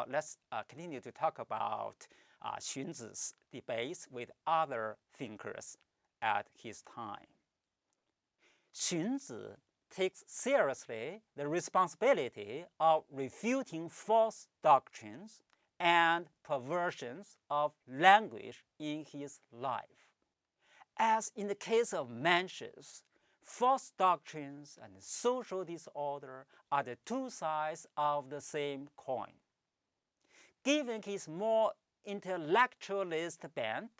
Now let's continue to talk about Xunzi's debates with other thinkers at his time. Xunzi takes seriously the responsibility of refuting false doctrines and perversions of language in his life. As in the case of Mencius, false doctrines and social disorder are the two sides of the same coin. Given his more intellectualist bent,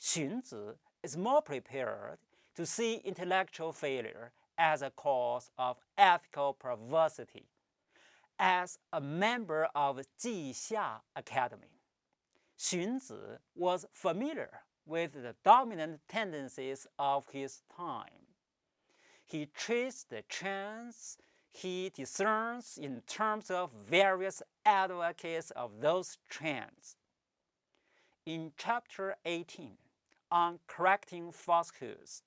Xunzi is more prepared to see intellectual failure as a cause of ethical perversity. As a member of Jixia Academy, Xunzi was familiar with the dominant tendencies of his time. He traced the trends he discerns in terms of various advocates of those trends. In chapter 18, on correcting falsehoods,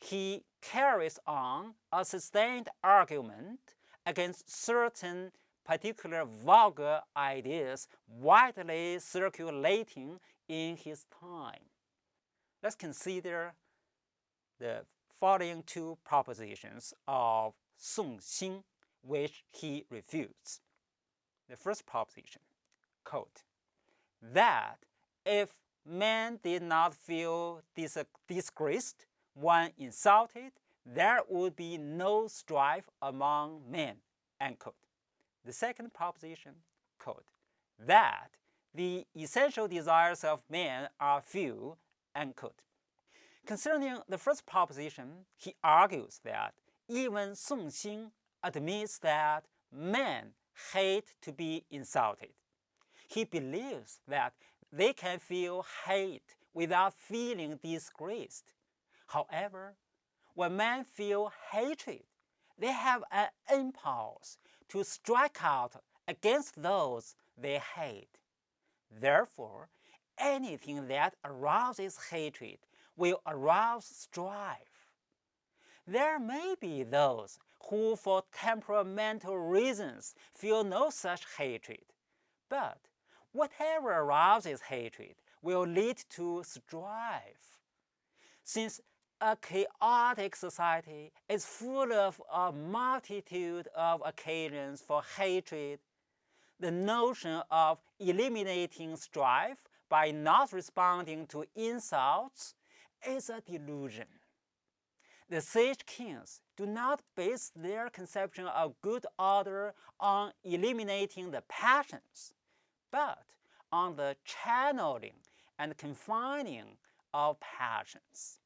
he carries on a sustained argument against certain particular vulgar ideas widely circulating in his time. Let's consider the following two propositions of Song Xin, which he refutes. The first proposition, quote, that if men did not feel disgraced when insulted, there would be no strife among men, end quote. The second proposition, quote, that the essential desires of men are few, end quote. Concerning the first proposition, he argues that even Song Xin admits that men hate to be insulted. He believes that they can feel hate without feeling disgraced. However, when men feel hatred, they have an impulse to strike out against those they hate. Therefore, anything that arouses hatred will arouse strife. There may be those who, for temperamental reasons, feel no such hatred, but whatever arouses hatred will lead to strife. Since a chaotic society is full of a multitude of occasions for hatred, the notion of eliminating strife by not responding to insults is a delusion. The sage kings do not base their conception of good order on eliminating the passions, but on the channeling and confining of passions.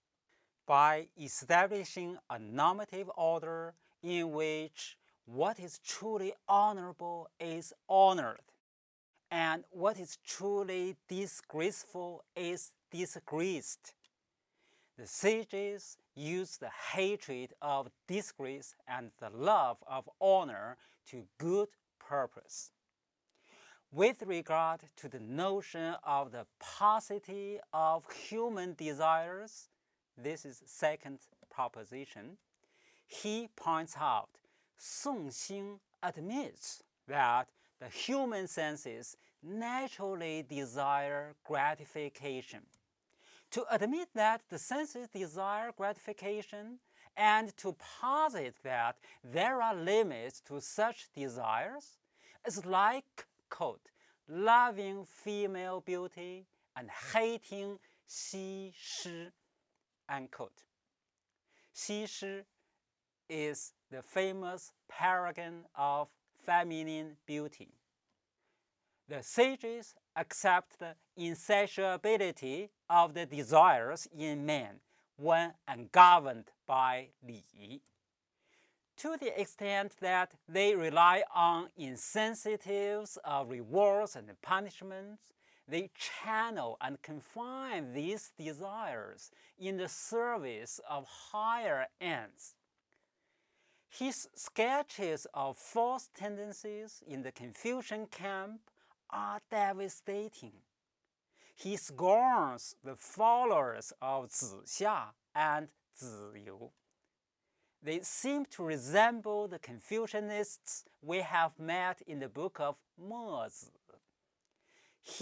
By establishing a normative order in which what is truly honorable is honored, and what is truly disgraceful is disgraced, the sages use the hatred of disgrace and the love of honor to good purpose. With regard to the notion of the paucity of human desires, this is second proposition, he points out Song Xin admits that the human senses naturally desire gratification. To admit that the senses desire gratification and to posit that there are limits to such desires is like, quote, loving female beauty and hating xi shi, unquote. Xi shi is the famous paragon of feminine beauty. The sages accept the insatiability of the desires in men when ungoverned by Li. To the extent that they rely on incentives of rewards and punishments, they channel and confine these desires in the service of higher ends. His sketches of false tendencies in the Confucian camp are devastating. He scorns the followers of Zixia and Ziyou. They seem to resemble the Confucianists we have met in the book of Mozi.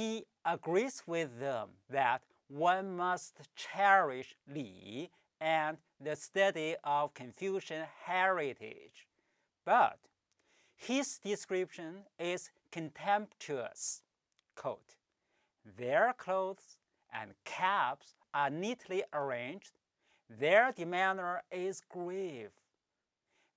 He agrees with them that one must cherish Li and the study of Confucian heritage, but his description is contemptuous. Quote, their clothes and caps are neatly arranged. Their demeanor is grave.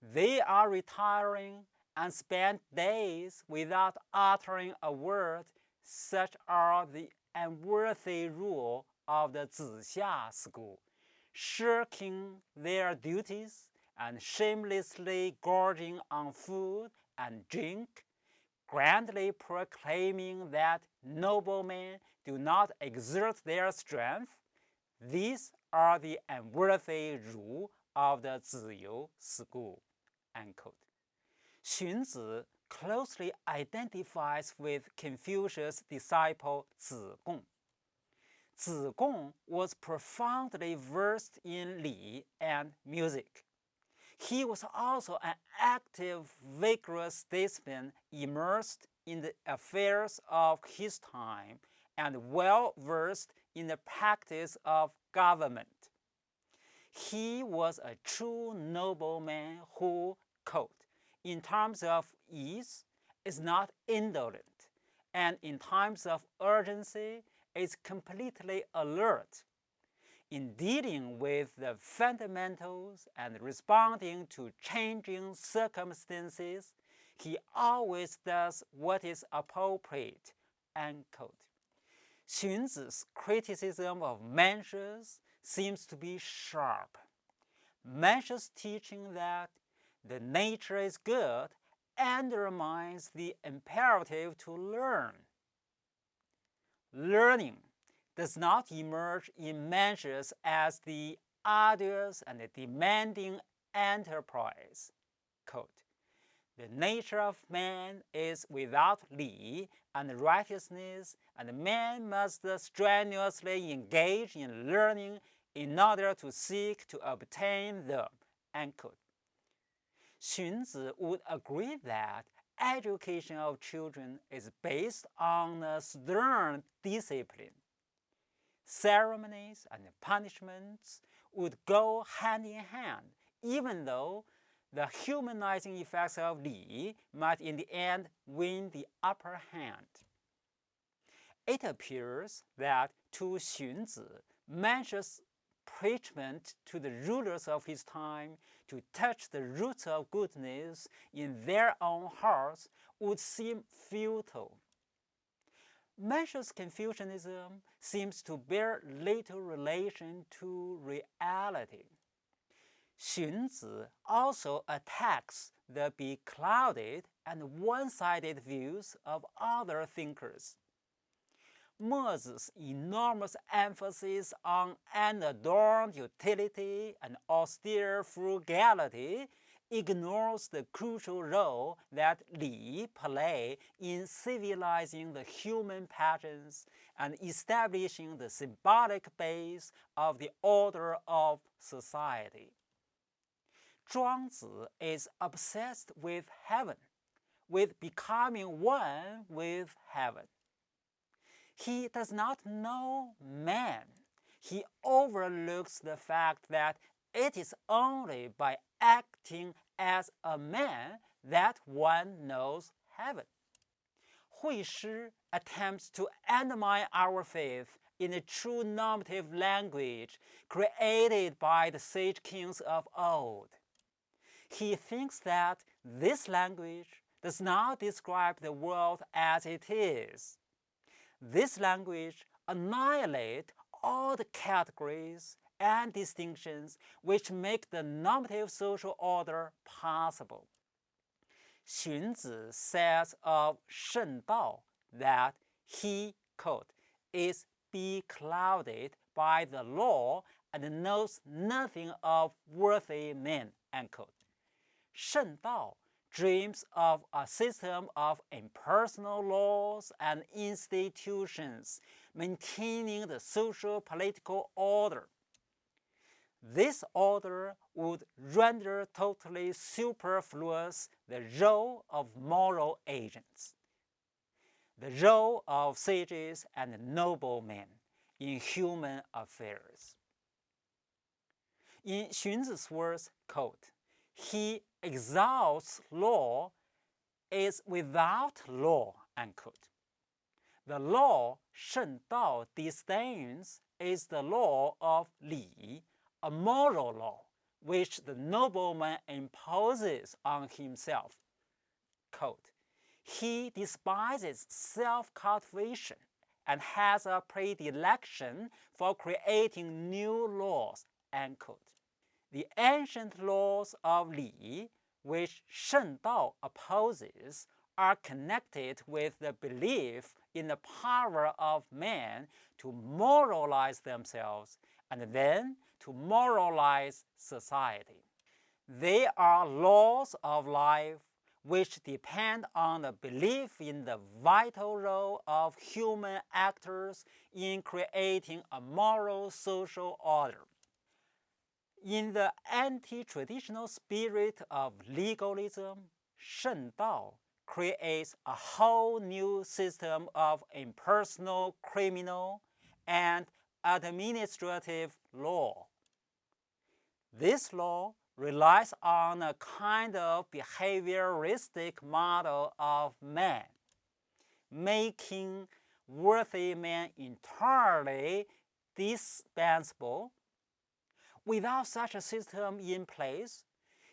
They are retiring and spend days without uttering a word. Such are the unworthy rule of the Zixia school, shirking their duties and shamelessly gorging on food and drink, grandly proclaiming that noblemen do not exert their strength. These are the unworthy rule of the Ziyou school. Unquote. Xunzi closely identifies with Confucius' disciple Zigong. Zigong was profoundly versed in Li and music. He was also an active, vigorous statesman immersed in the affairs of his time and well versed in the practice of government. He was a true nobleman who, quote, in times of ease, is not indolent, and in times of urgency is completely alert. In dealing with the fundamentals and responding to changing circumstances, he always does what is appropriate. Unquote. Xunzi's criticism of Mencius seems to be sharp. Mencius' teaching that the nature is good undermines the imperative to learn. Learning does not emerge in Mencius as the arduous and demanding enterprise. Quote, the nature of man is without Li and righteousness, and man must strenuously engage in learning in order to seek to obtain them. Unquote. Xunzi would agree that education of children is based on a stern discipline. Ceremonies and punishments would go hand in hand, even though the humanizing effects of Li might in the end win the upper hand. It appears that to Xunzi, Mencius' preachment to the rulers of his time to touch the roots of goodness in their own hearts would seem futile. Mencius' Confucianism seems to bear little relation to reality. Xunzi also attacks the beclouded and one-sided views of other thinkers. Mezi's enormous emphasis on unadorned utility and austere frugality ignores the crucial role that Li played in civilizing the human passions and establishing the symbolic base of the order of society. Zhuangzi is obsessed with heaven, with becoming one with heaven. He does not know man. He overlooks the fact that it is only by acting as a man that one knows heaven. Hui Shi attempts to undermine our faith in a true normative language created by the sage kings of old. He thinks that this language does not describe the world as it is. This language annihilates all the categories and distinctions which make the normative social order possible. Xunzi says of Shen Dao that he, quote, is beclouded by the law and knows nothing of worthy men, unquote. Shen Dao dreams of a system of impersonal laws and institutions maintaining the social political order. This order would render totally superfluous the role of moral agents. the role of sages and noblemen in human affairs. In Xunzi's words, quote, he exalts law is without law, unquote. The law Shen Dao disdains is the law of Li, a moral law which the nobleman imposes on himself. Quote, he despises self-cultivation and has a predilection for creating new laws, unquote. The ancient laws of Li, which Shen Dao opposes, are connected with the belief in the power of man to moralize themselves and then to moralize society. They are laws of life which depend on the belief in the vital role of human actors in creating a moral social order. In the anti-traditional spirit of legalism, Shen Dao creates a whole new system of impersonal criminal and administrative law. This law relies on a kind of behavioristic model of man, making worthy men entirely dispensable. Without such a system in place,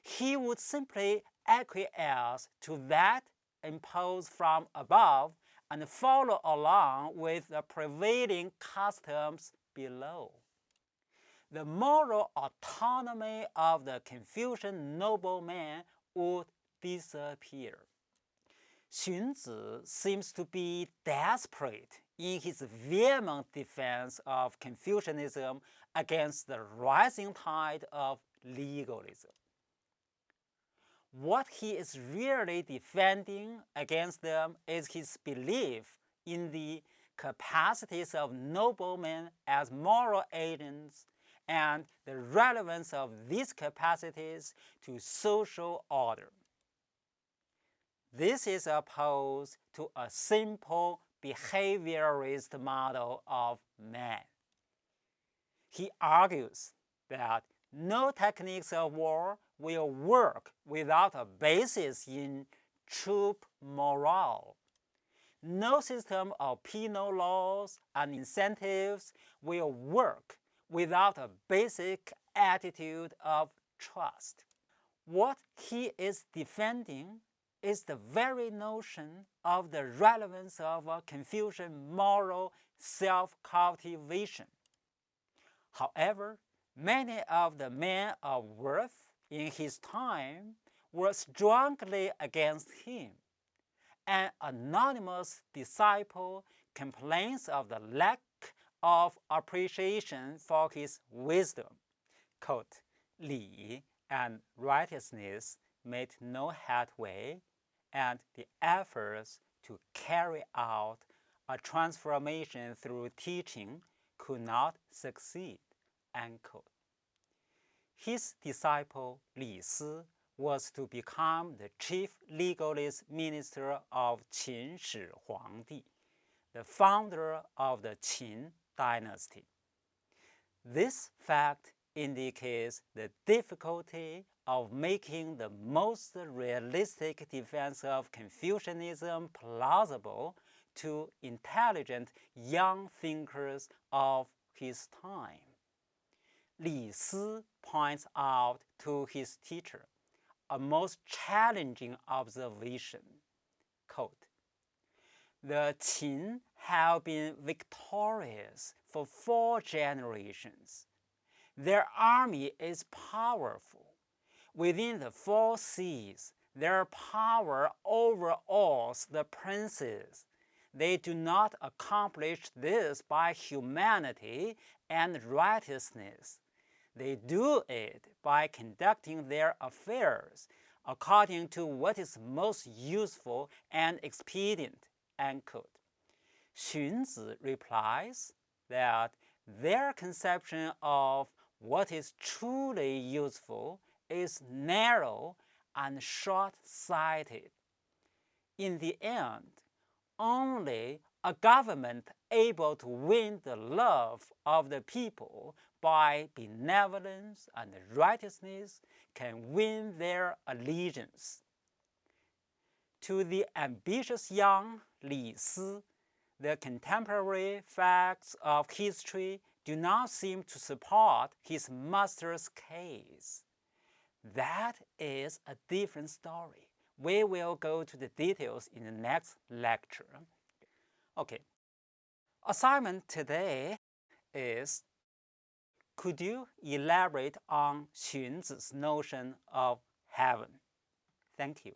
he would simply acquiesce to that imposed from above and follow along with the prevailing customs below. The moral autonomy of the Confucian nobleman would disappear. Xunzi seems to be desperate in his vehement defense of Confucianism against the rising tide of legalism. What he is really defending against them is his belief in the capacities of noblemen as moral agents and the relevance of these capacities to social order. This is opposed to a simple behaviorist model of man. He argues that no techniques of war will work without a basis in troop morale. No system of penal laws and incentives will work without a basic attitude of trust. What he is defending is the very notion of the relevance of a Confucian moral self-cultivation. However, many of the men of worth in his time were strongly against him. An anonymous disciple complains of the lack of appreciation for his wisdom. Quote, Li and righteousness made no headway, and the efforts to carry out a transformation through teaching could not succeed, unquote. His disciple Li Si was to become the chief legalist minister of Qin Shi Huangdi, the founder of the Qin dynasty. This fact indicates the difficulty of making the most realistic defense of Confucianism plausible to intelligent young thinkers of his time. Li Si points out to his teacher a most challenging observation. Quote, the Qin have been victorious for 4 generations. Their army is powerful. Within the 4 seas, their power overawes the princes. They do not accomplish this by humanity and righteousness. They do it by conducting their affairs according to what is most useful and expedient, unquote. Xunzi replies that their conception of what is truly useful is narrow and short-sighted. In the end, only a government able to win the love of the people by benevolence and righteousness can win their allegiance. To the ambitious young Li Si, the contemporary facts of history do not seem to support his master's case. That is a different story. We will go to the details in the next lecture. Okay. Assignment today is, could you elaborate on Xunzi's notion of heaven? Thank you.